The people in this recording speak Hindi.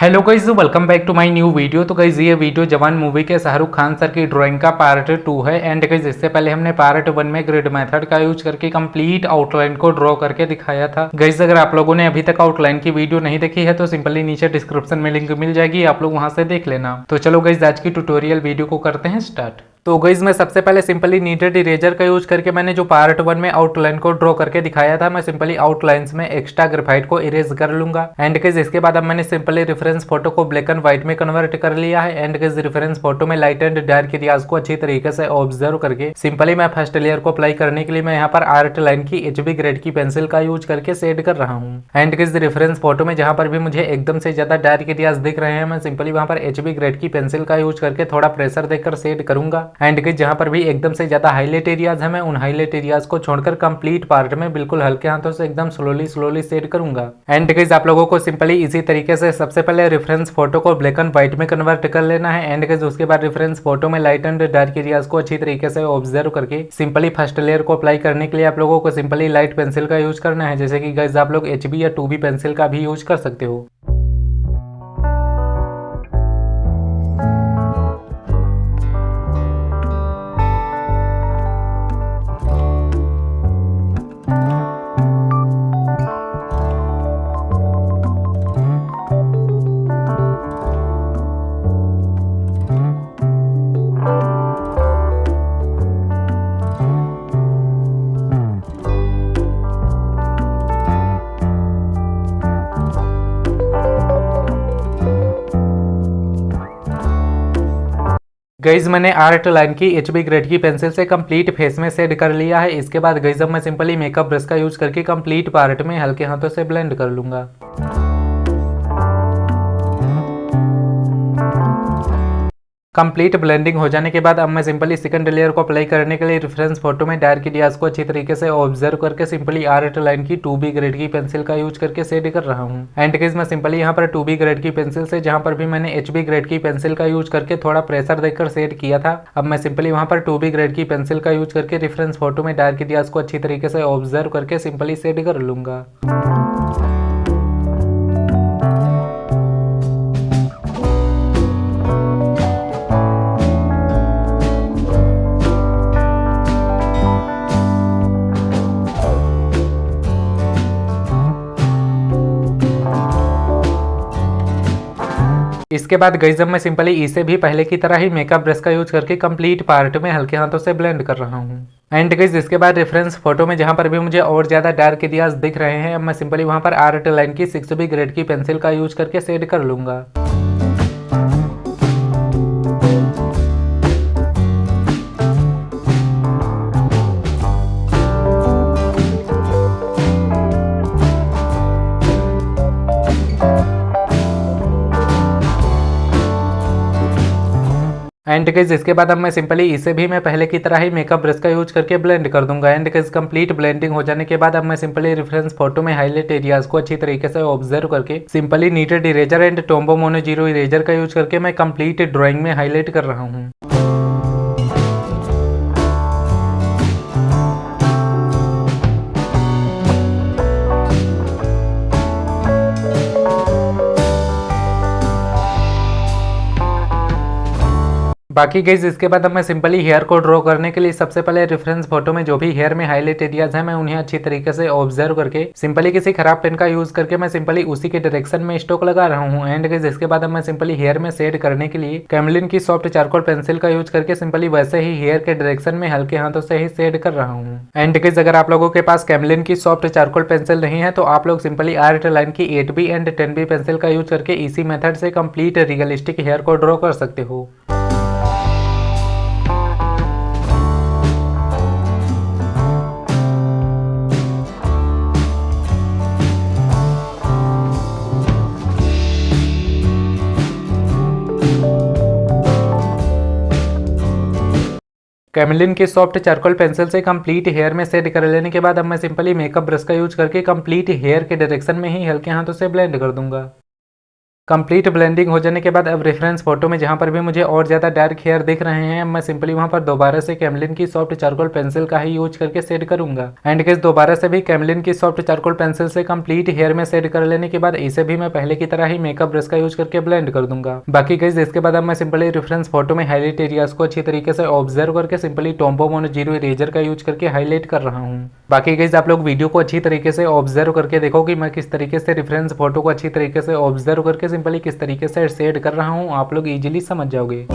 Hello guys, welcome back to my new video. तो गाइस ये वीडियो जवान मूवी के शाहरुख खान सर की ड्राइंग का पार्ट 2 है। एंड गाइस इससे पहले हमने पार्ट 1 में ग्रिड मेथड का यूज करके कंप्लीट आउटलाइन को ड्रॉ करके दिखाया था। गाइस अगर आप लोगों ने अभी तक आउटलाइन की वीडियो नहीं देखी है तो सिंपली नीचे डिस्क्रिप्शन में लिंक मिल जाएगी, आप लोग वहां से देख लेना। तो चलो गाइस आज की ट्यूटोरियल वीडियो को करते हैं स्टार्ट। तो गाइस मैं सबसे पहले सिंपली नीडेड इरेजर का यूज करके मैंने जो पार्ट 1 में आउटलाइन को ड्रॉ करके दिखाया था, मैं सिंपली आउटलाइंस में एक्स्ट्रा ग्रेफाइट को इरेज कर लूंगा। एंड गाइस इसके बाद अब मैंने सिंपली रेफरेंस फोटो को ब्लैक एंड व्हाइट में कन्वर्ट कर लिया है। एंड गाइस रेफरेंस फोटो में लाइट एंड डार्क एरियाज को अच्छी तरीके से ऑब्जर्व करके सिंपली मैं फर्स्ट लेयर को अप्लाई करने के लिए मैं यहाँ पर आर्ट लाइन की एचबी ग्रेड की पेंसिल का यूज करके शेड कर रहा हूँ। एंड गाइस रेफरेंस फोटो में जहाँ पर भी मुझे एकदम से ज्यादा डार्क एरियाज दिख रहे हैं, मैं सिंपली वहाँ पर एचबी ग्रेड की पेंसिल का यूज करके थोड़ा प्रेशर देकर शेड करूंगा। एंड गाइस जहाँ पर भी एकदम से ज्यादा हाईलाइट एरियाज है, मैं उन हाईलाइट एरियाज को छोड़कर कंप्लीट पार्ट में बिल्कुल हल्के हाथों से एकदम स्लोली शेड करूंगा। एंड गाइस आप लोगों को सिंपली इसी तरीके से सबसे पहले रेफरेंस फोटो को ब्लैक एंड व्हाइट में कन्वर्ट कर लेना है। एंड गाइस उसके बाद रेफरेंस फोटो में लाइट एंड डार्क एरियाज को अच्छी तरीके से ऑब्जर्व करके सिंपली फर्स्ट लेयर को अप्लाई करने के लिए आप लोगों को सिंपली लाइट पेंसिल का यूज करना है, जैसे कि गाइस आप लोग एचबी या 2B पेंसिल का भी यूज कर सकते हो। गाइज मैंने आर्ट लाइन की एचबी ग्रेड की पेंसिल से कंप्लीट फेस में शेड कर लिया है। इसके बाद गाइज अब मैं सिंपली मेकअप ब्रश का यूज करके कंप्लीट पार्ट में हल्के हाथों से ब्लेंड कर लूंगा। कंप्लीट ब्लेंडिंग हो जाने के बाद अब मैं सिंपली सेकंड लेयर को अप्लाई करने के लिए रेफरेंस फोटो में डार्क एरियाज को अच्छी तरीके से ऑब्जर्व करके सिंपली आर्ट लाइन की 2B ग्रेड की पेंसिल का यूज करके शेड कर रहा हूँ। एंड गाइस मैं सिंपली यहाँ पर 2B ग्रेड की पेंसिल से जहाँ पर भी मैंने HB ग्रेड की पेंसिल का यूज करके थोड़ा प्रेशर देकर शेड किया था, अब मैं सिंपली वहाँ पर 2B ग्रेड की पेंसिल का यूज करके रेफरेंस फोटो में डार्क एरियाज को अच्छी तरीके से ऑब्जर्व करके सिंपली शेड कर लूंगा। इसके बाद गाइस अब मैं सिंपली इसे भी पहले की तरह ही मेकअप ब्रश का यूज करके कंप्लीट पार्ट में हल्के हाथों से ब्लेंड कर रहा हूँ। एंड गाइस इसके बाद रेफरेंस फोटो में जहां पर भी मुझे और ज्यादा डार्क एरियाज दिख रहे हैं, अब मैं सिंपली वहां पर आर्ट लाइन की 6B ग्रेड की पेंसिल का यूज करके शेड कर लूंगा। एंड गाइस इसके बाद अब मैं सिंपली इसे भी मैं पहले की तरह ही मेकअप ब्रश का यूज करके ब्लेंड कर दूंगा। एंड गाइस कंप्लीट ब्लेंडिंग हो जाने के बाद अब मैं सिंपली रेफरेंस फोटो में हाईलाइट एरियाज को अच्छी तरीके से ऑब्जर्व करके simply needed eraser and Tombow mono zero eraser का यूज करके मैं कंप्लीट ड्राइंग में हाईलाइट कर रहा हूँ। बाकी गाइस इसके बाद अब मैं सिंपली हेयर को ड्रॉ करने के लिए सबसे पहले रेफरेंस फोटो में जो भी हेयर में हाईलाइट एरियाज है, मैं उन्हें अच्छी तरीके से ऑब्जर्व करके सिंपली किसी खराब पेन का यूज करके मैं सिंपली उसी के डायरेक्शन में स्ट्रोक लगा रहा हूँ। एंड गाइस इसके बाद अब मैं सिंपली हेयर में शेड करने के लिए कैमलिन की सॉफ्ट चारकोल पेंसिल का यूज करके सिंपली वैसे ही हेयर के डायरेक्शन में हल्के हाथों से ही शेड कर रहा हूँ। एंड गाइस अगर आप लोगों के पास कैमलिन की सॉफ्ट चारकोल पेंसिल नहीं है तो आप लोग सिंपली आर्ट लाइन की 8B एंड 10B पेंसिल का यूज करके इसी मेथड से कंप्लीट रियलिस्टिक हेयर को ड्रॉ कर सकते हो। कैमलिन की सॉफ्ट चारकोल पेंसिल से कंप्लीट हेयर में शेड कर लेने के बाद अब मैं सिंपली मेकअप ब्रश का यूज करके कंप्लीट हेयर के डायरेक्शन में ही हल्के हाथों से ब्लेंड कर दूंगा। कंप्लीट ब्लेंडिंग हो जाने के बाद अब रेफरेंस फोटो में जहाँ पर भी मुझे और ज़्यादा डार्क हेयर दिख रहे हैं, मैं सिंपली वहाँ पर दोबारा से कैमलिन की सॉफ्ट चारकोल पेंसिल का ही यूज करके सेट करूंगा। एंड गाइस दोबारा से भी कैमलिन की सॉफ्ट चारकोल पेंसिल से कंप्लीट हेयर में सेट कर लेने के बाद इसे भी मैं पहले की तरह ही मेकअप ब्रश का यूज करके ब्लेंड कर दूंगा। बाकी गाइस इसके बाद अब मैं सिंपली रेफरेंस फोटो में हाईलाइट एरियाज को अच्छी तरीके से ऑब्जर्व करके simply Tombow mono zero eraser का यूज करके हाईलाइट कर रहा हूँ। बाकी गाइस आप लोग वीडियो को अच्छी तरीके से ऑब्जर्व करके देखो कि मैं किस तरीके से रेफरेंस फोटो को अच्छी तरीके से ऑब्जर्व करके सिंपली किस तरीके से सेट कर रहा हूँ, आप लोग इजीली समझ जाओगे।